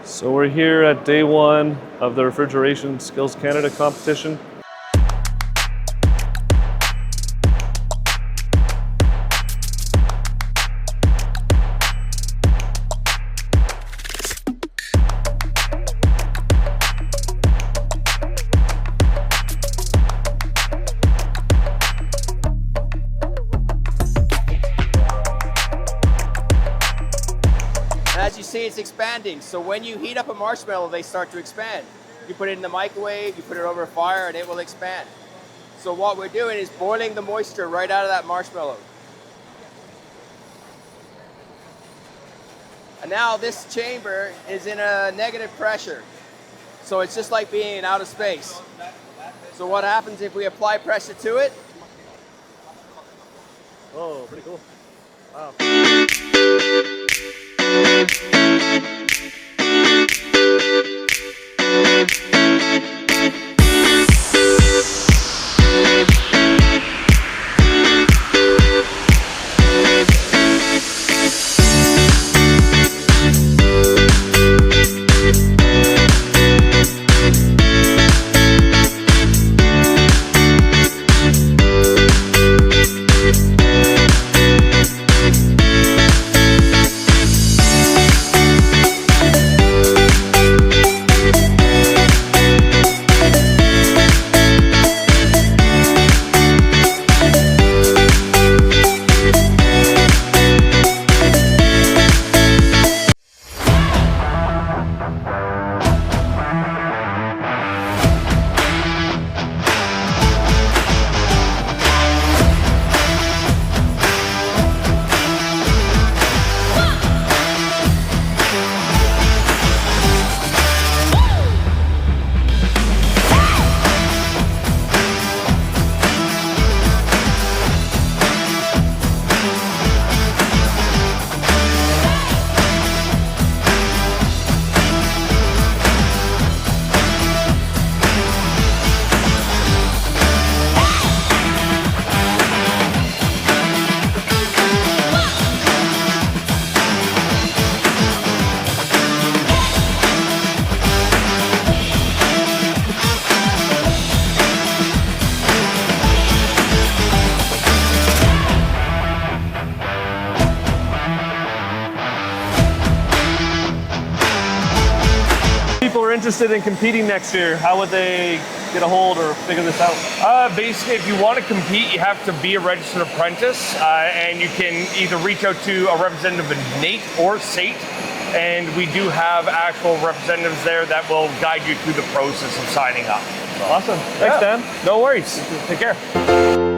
So we're here at day one of the Refrigeration Skills Canada competition. As you see, it's expanding. So when you heat up a marshmallow, they start to expand. You put it in the microwave, you put it over a fire, and it will expand. So what we're doing is boiling the moisture right out of that marshmallow. And now this chamber is in a negative pressure. So it's just like being in outer space. So what happens if we apply pressure to it? Oh, pretty cool. Wow. People are interested in competing next year, how would they get a hold or figure this out? Basically, if you want to compete, you have to be a registered apprentice, and you can either reach out to a representative of NATE or SATE, and we do have actual representatives there that will guide you through the process of signing up. Awesome. Thanks, Dan. No worries. Take care.